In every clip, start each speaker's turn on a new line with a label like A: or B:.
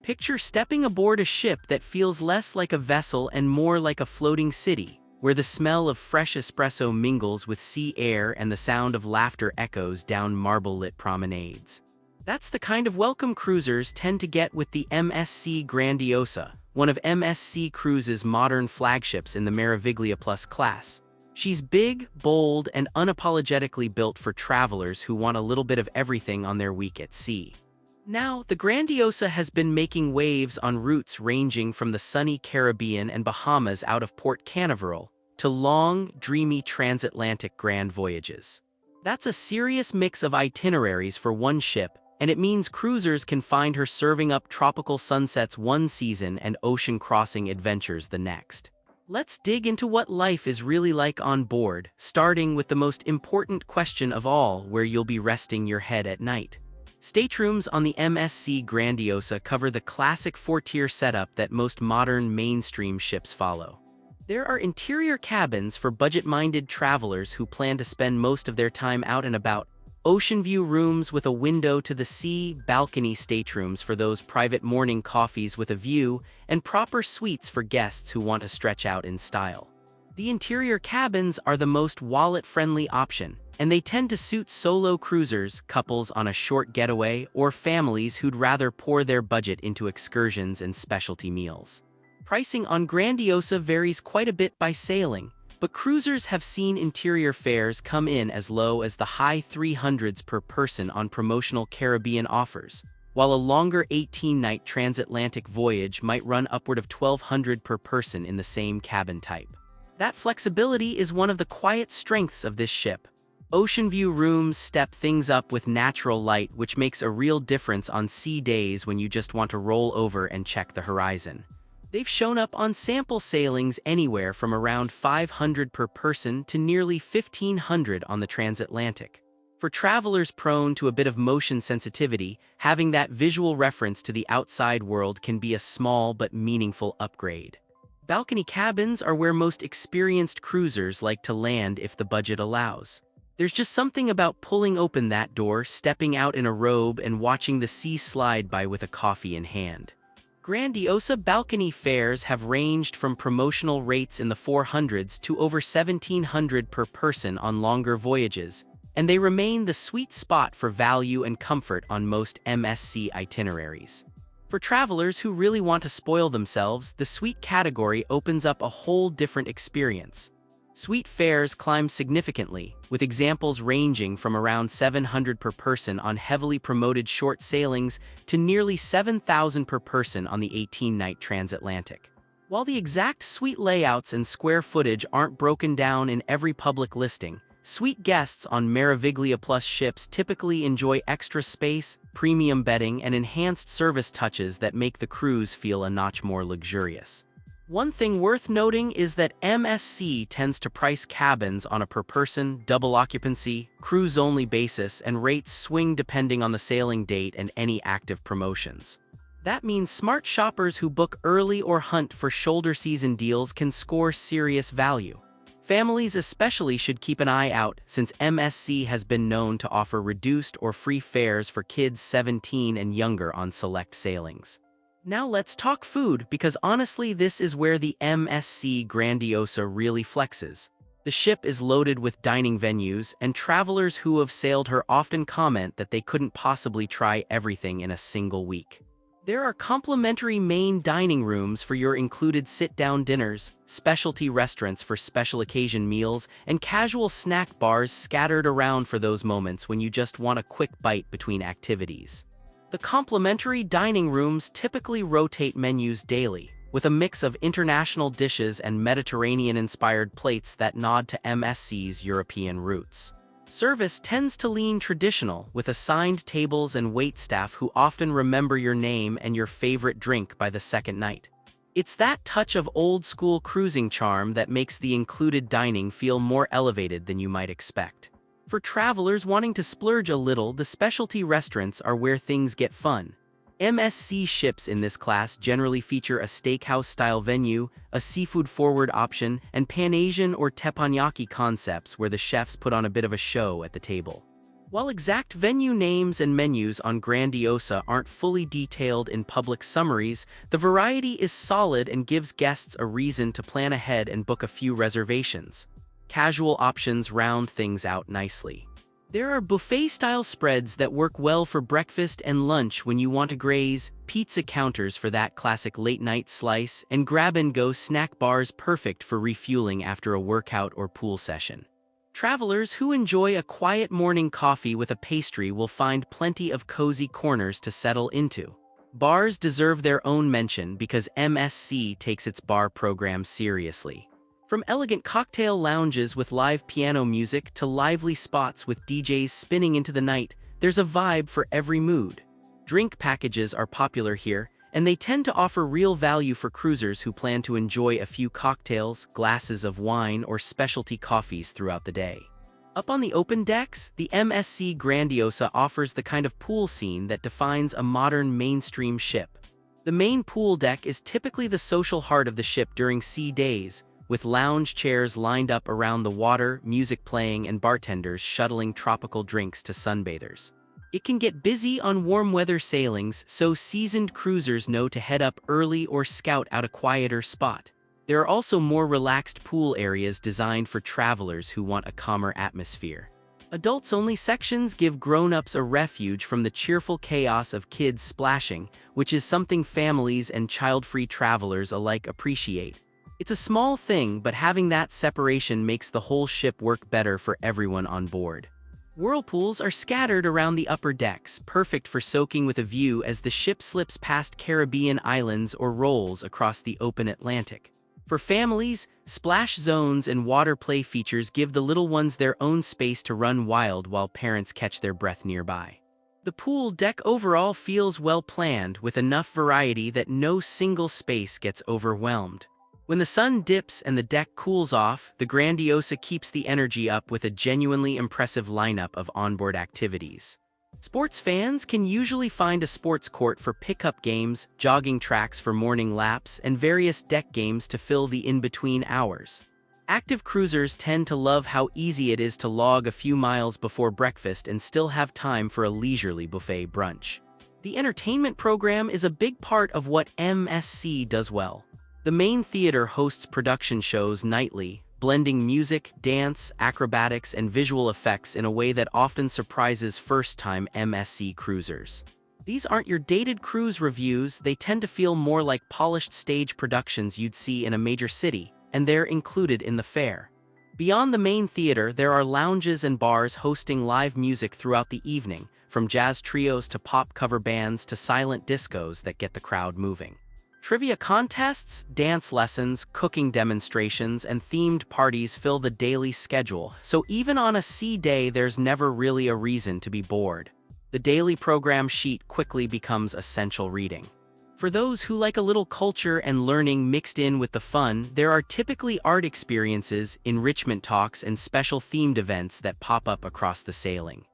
A: Picture stepping aboard a ship that feels less like a vessel and more like a floating city, where the smell of fresh espresso mingles with sea air and the sound of laughter echoes down marble-lit promenades. That's the kind of welcome cruisers tend to get with the MSC Grandiosa, one of MSC Cruises' modern flagships in the Meraviglia Plus class. She's big, bold, and unapologetically built for travelers who want a little bit of everything on their week at sea. Now, the Grandiosa has been making waves on routes ranging from the sunny Caribbean and Bahamas out of Port Canaveral to long, dreamy transatlantic grand voyages. That's a serious mix of itineraries for one ship, and it means cruisers can find her serving up tropical sunsets one season and ocean-crossing adventures the next. Let's dig into what life is really like on board, starting with the most important question of all, where you'll be resting your head at night. Staterooms on the MSC Grandiosa cover the classic four-tier setup that most modern mainstream ships follow. There are interior cabins for budget-minded travelers who plan to spend most of their time out and about, ocean view rooms with a window to the sea, balcony staterooms for those private morning coffees with a view, and proper suites for guests who want to stretch out in style. The interior cabins are the most wallet-friendly option, and they tend to suit solo cruisers, couples on a short getaway, or families who'd rather pour their budget into excursions and specialty meals. Pricing on Grandiosa varies quite a bit by sailing, but cruisers have seen interior fares come in as low as the high 300s per person on promotional Caribbean offers, while a longer 18-night transatlantic voyage might run upward of $1,200 per person in the same cabin type. That flexibility is one of the quiet strengths of this ship. Ocean view rooms step things up with natural light, which makes a real difference on sea days when you just want to roll over and check the horizon. They've shown up on sample sailings anywhere from around $500 per person to nearly $1,500 on the transatlantic. For travelers prone to a bit of motion sensitivity, having that visual reference to the outside world can be a small but meaningful upgrade. Balcony cabins are where most experienced cruisers like to land if the budget allows. There's just something about pulling open that door, stepping out in a robe, and watching the sea slide by with a coffee in hand. Grandiosa balcony fares have ranged from promotional rates in the 400s to over $1,700 per person on longer voyages, and they remain the sweet spot for value and comfort on most MSC itineraries. For travelers who really want to spoil themselves, the suite category opens up a whole different experience. Suite fares climb significantly, with examples ranging from around $700 per person on heavily promoted short sailings to nearly $7,000 per person on the 18-night transatlantic. While the exact suite layouts and square footage aren't broken down in every public listing, suite guests on Meraviglia Plus ships typically enjoy extra space, premium bedding, and enhanced service touches that make the cruise feel a notch more luxurious. One thing worth noting is that MSC tends to price cabins on a per-person, double occupancy, cruise-only basis, and rates swing depending on the sailing date and any active promotions. That means smart shoppers who book early or hunt for shoulder season deals can score serious value. Families especially should keep an eye out, since MSC has been known to offer reduced or free fares for kids 17 and younger on select sailings. Now let's talk food, because honestly this is where the MSC Grandiosa really flexes. The ship is loaded with dining venues, and travelers who have sailed her often comment that they couldn't possibly try everything in a single week. There are complimentary main dining rooms for your included sit-down dinners, specialty restaurants for special occasion meals, and casual snack bars scattered around for those moments when you just want a quick bite between activities. The complimentary dining rooms typically rotate menus daily, with a mix of international dishes and Mediterranean-inspired plates that nod to MSC's European roots. Service tends to lean traditional, with assigned tables and waitstaff who often remember your name and your favorite drink by the second night. It's that touch of old-school cruising charm that makes the included dining feel more elevated than you might expect. For travelers wanting to splurge a little, the specialty restaurants are where things get fun. MSC ships in this class generally feature a steakhouse-style venue, a seafood-forward option, and Pan-Asian or teppanyaki concepts where the chefs put on a bit of a show at the table. While exact venue names and menus on Grandiosa aren't fully detailed in public summaries, the variety is solid and gives guests a reason to plan ahead and book a few reservations. Casual options round things out nicely. There are buffet-style spreads that work well for breakfast and lunch when you want to graze, pizza counters for that classic late-night slice, and grab-and-go snack bars perfect for refueling after a workout or pool session. Travelers who enjoy a quiet morning coffee with a pastry will find plenty of cozy corners to settle into. Bars deserve their own mention because MSC takes its bar program seriously. From elegant cocktail lounges with live piano music to lively spots with DJs spinning into the night, there's a vibe for every mood. Drink packages are popular here, and they tend to offer real value for cruisers who plan to enjoy a few cocktails, glasses of wine, or specialty coffees throughout the day. Up on the open decks, the MSC Grandiosa offers the kind of pool scene that defines a modern mainstream ship. The main pool deck is typically the social heart of the ship during sea days, with lounge chairs lined up around the water, music playing, and bartenders shuttling tropical drinks to sunbathers. It can get busy on warm weather sailings, so seasoned cruisers know to head up early or scout out a quieter spot. There are also more relaxed pool areas designed for travelers who want a calmer atmosphere. Adults-only sections give grown-ups a refuge from the cheerful chaos of kids splashing, which is something families and child-free travelers alike appreciate. It's a small thing, but having that separation makes the whole ship work better for everyone on board. Whirlpools are scattered around the upper decks, perfect for soaking with a view as the ship slips past Caribbean islands or rolls across the open Atlantic. For families, splash zones and water play features give the little ones their own space to run wild while parents catch their breath nearby. The pool deck overall feels well planned, with enough variety that no single space gets overwhelmed. When the sun dips and the deck cools off, the Grandiosa keeps the energy up with a genuinely impressive lineup of onboard activities. Sports fans can usually find a sports court for pickup games, jogging tracks for morning laps, and various deck games to fill the in-between hours. Active cruisers tend to love how easy it is to log a few miles before breakfast and still have time for a leisurely buffet brunch. The entertainment program is a big part of what MSC does well. The main theater hosts production shows nightly, blending music, dance, acrobatics, and visual effects in a way that often surprises first-time MSC cruisers. These aren't your dated cruise reviews, they tend to feel more like polished stage productions you'd see in a major city, and they're included in the fare. Beyond the main theater, there are lounges and bars hosting live music throughout the evening, from jazz trios to pop cover bands to silent discos that get the crowd moving. Trivia contests, dance lessons, cooking demonstrations, and themed parties fill the daily schedule, so even on a sea day there's never really a reason to be bored. The daily program sheet quickly becomes essential reading. For those who like a little culture and learning mixed in with the fun, there are typically art experiences, enrichment talks, and special themed events that pop up across the sailing.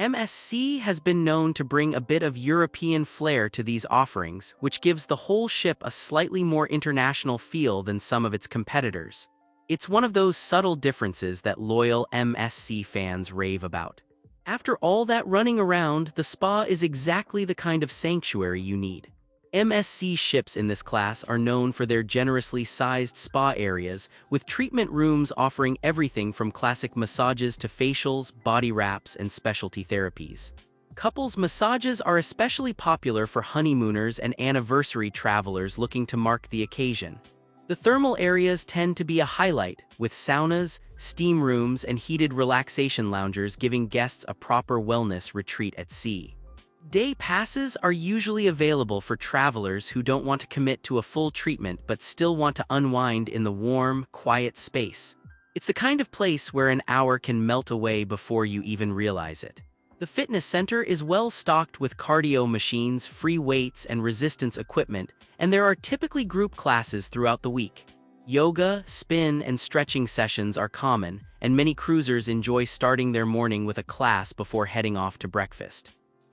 A: MSC has been known to bring a bit of European flair to these offerings, which gives the whole ship a slightly more international feel than some of its competitors. It's one of those subtle differences that loyal MSC fans rave about. After all that running around, the spa is exactly the kind of sanctuary you need. MSC ships in this class are known for their generously sized spa areas, with treatment rooms offering everything from classic massages to facials, body wraps, and specialty therapies. Couples massages are especially popular for honeymooners and anniversary travelers looking to mark the occasion. The thermal areas tend to be a highlight, with saunas, steam rooms, and heated relaxation loungers giving guests a proper wellness retreat at sea. Day passes are usually available for travelers who don't want to commit to a full treatment but still want to unwind in the warm, quiet space. It's the kind of place where an hour can melt away before you even realize it. The fitness center is well stocked with cardio machines, free weights, and resistance equipment, and there are typically group classes throughout the week. Yoga, spin, and stretching sessions are common, and many cruisers enjoy starting their morning with a class before heading off to breakfast.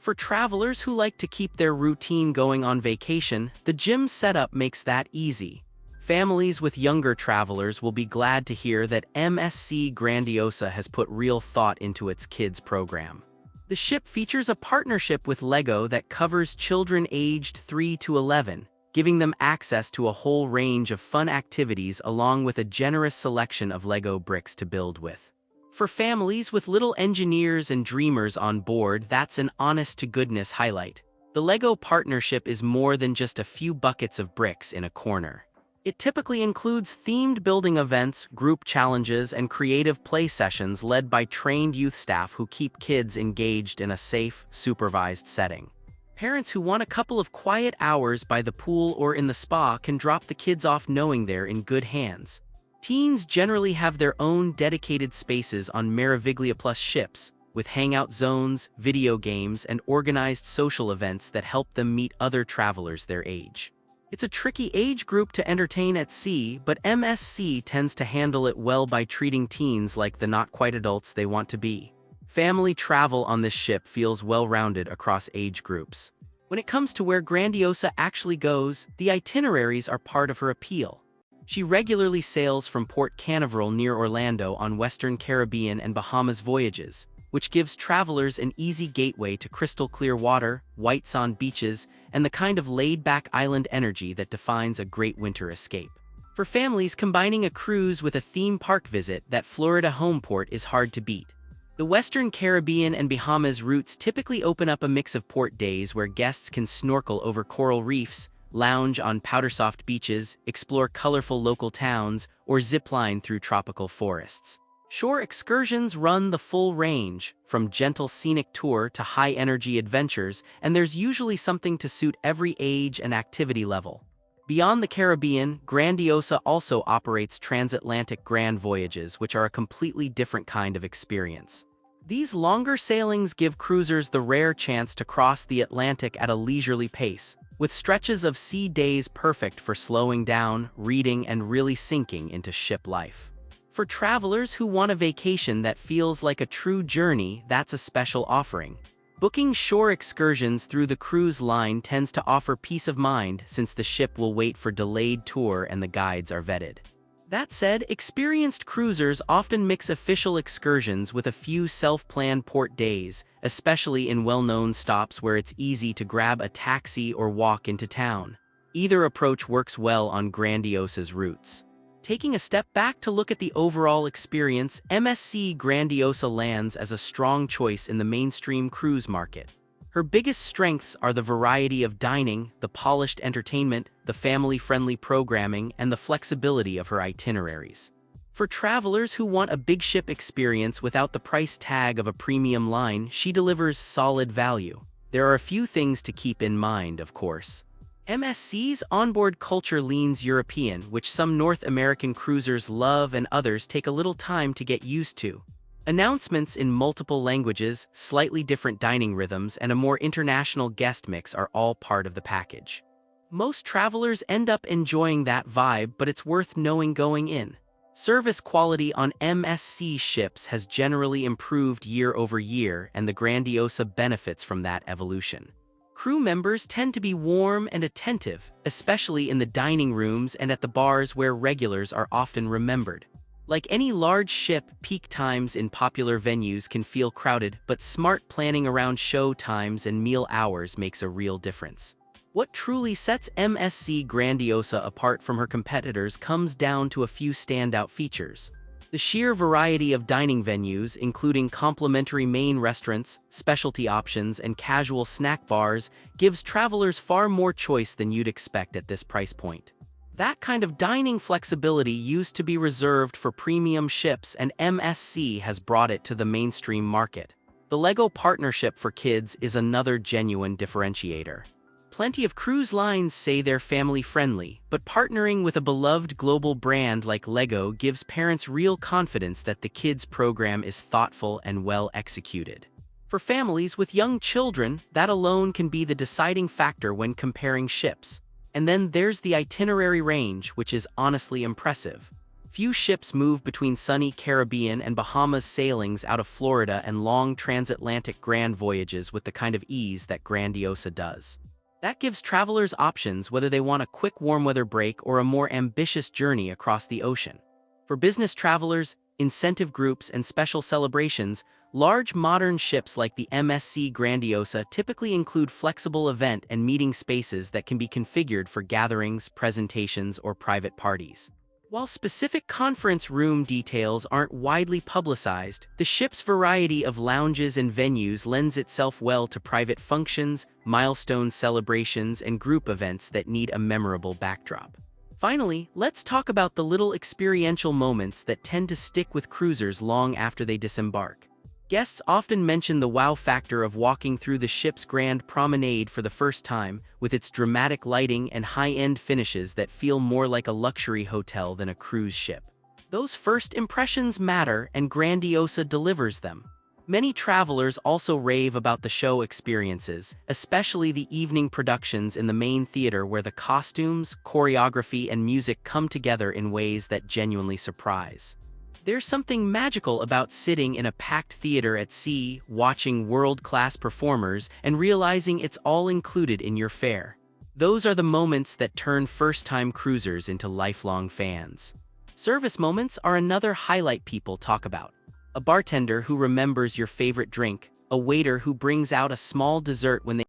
A: For travelers who like to keep their routine going on vacation, the gym setup makes that easy. Families with younger travelers will be glad to hear that MSC Grandiosa has put real thought into its kids program. The ship features a partnership with LEGO that covers children aged 3 to 11, giving them access to a whole range of fun activities along with a generous selection of LEGO bricks to build with. For families with little engineers and dreamers on board, that's an honest-to-goodness highlight. The LEGO partnership is more than just a few buckets of bricks in a corner. It typically includes themed building events, group challenges, and creative play sessions led by trained youth staff who keep kids engaged in a safe, supervised setting. Parents who want a couple of quiet hours by the pool or in the spa can drop the kids off knowing they're in good hands. Teens generally have their own dedicated spaces on Meraviglia Plus ships, with hangout zones, video games, and organized social events that help them meet other travelers their age. It's a tricky age group to entertain at sea, but MSC tends to handle it well by treating teens like the not-quite-adults they want to be. Family travel on this ship feels well-rounded across age groups. When it comes to where Grandiosa actually goes, the itineraries are part of her appeal. She regularly sails from Port Canaveral near Orlando on Western Caribbean and Bahamas voyages, which gives travelers an easy gateway to crystal-clear water, white sand beaches, and the kind of laid-back island energy that defines a great winter escape. For families, combining a cruise with a theme park visit, that Florida home port is hard to beat. The Western Caribbean and Bahamas routes typically open up a mix of port days where guests can snorkel over coral reefs, lounge on powder-soft beaches, explore colorful local towns, or zipline through tropical forests. Shore excursions run the full range, from gentle scenic tour to high-energy adventures, and there's usually something to suit every age and activity level. Beyond the Caribbean, Grandiosa also operates transatlantic grand voyages, which are a completely different kind of experience. These longer sailings give cruisers the rare chance to cross the Atlantic at a leisurely pace, with stretches of sea days perfect for slowing down, reading, and really sinking into ship life. For travelers who want a vacation that feels like a true journey, that's a special offering. Booking shore excursions through the cruise line tends to offer peace of mind since the ship will wait for delayed tour and the guides are vetted. That said, experienced cruisers often mix official excursions with a few self-planned port days, especially in well-known stops where it's easy to grab a taxi or walk into town. Either approach works well on Grandiosa's routes. Taking a step back to look at the overall experience, MSC Grandiosa lands as a strong choice in the mainstream cruise market. Her biggest strengths are the variety of dining, the polished entertainment, the family-friendly programming, and the flexibility of her itineraries. For travelers who want a big ship experience without the price tag of a premium line, she delivers solid value. There are a few things to keep in mind, of course. MSC's onboard culture leans European, which some North American cruisers love and others take a little time to get used to. Announcements in multiple languages, slightly different dining rhythms, and a more international guest mix are all part of the package. Most travelers end up enjoying that vibe, but it's worth knowing going in. Service quality on MSC ships has generally improved year over year, and the Grandiosa benefits from that evolution. Crew members tend to be warm and attentive, especially in the dining rooms and at the bars where regulars are often remembered. Like any large ship, peak times in popular venues can feel crowded, but smart planning around show times and meal hours makes a real difference. What truly sets MSC Grandiosa apart from her competitors comes down to a few standout features. The sheer variety of dining venues, including complimentary main restaurants, specialty options, and casual snack bars, gives travelers far more choice than you'd expect at this price point. That kind of dining flexibility used to be reserved for premium ships, and MSC has brought it to the mainstream market. The LEGO partnership for kids is another genuine differentiator. Plenty of cruise lines say they're family-friendly, but partnering with a beloved global brand like LEGO gives parents real confidence that the kids' program is thoughtful and well executed. For families with young children, that alone can be the deciding factor when comparing ships. And then there's the itinerary range, which is honestly impressive. Few ships move between sunny Caribbean and Bahamas sailings out of Florida and long transatlantic grand voyages with the kind of ease that Grandiosa does. That gives travelers options whether they want a quick warm-weather break or a more ambitious journey across the ocean. For business travelers, incentive groups, and special celebrations, Large modern ships like the MSC Grandiosa typically include flexible event and meeting spaces that can be configured for gatherings, presentations, or private parties. While specific conference room details aren't widely publicized, the ship's variety of lounges and venues lends itself well to private functions, milestone celebrations, and group events that need a memorable backdrop. Finally, let's talk about the little experiential moments that tend to stick with cruisers long after they disembark. Guests often mention the wow factor of walking through the ship's grand promenade for the first time, with its dramatic lighting and high-end finishes that feel more like a luxury hotel than a cruise ship. Those first impressions matter, and Grandiosa delivers them. Many travelers also rave about the show experiences, especially the evening productions in the main theater where the costumes, choreography, and music come together in ways that genuinely surprise. There's something magical about sitting in a packed theater at sea, watching world-class performers, and realizing it's all included in your fare. Those are the moments that turn first-time cruisers into lifelong fans. Service moments are another highlight people talk about. A bartender who remembers your favorite drink, a waiter who brings out a small dessert when they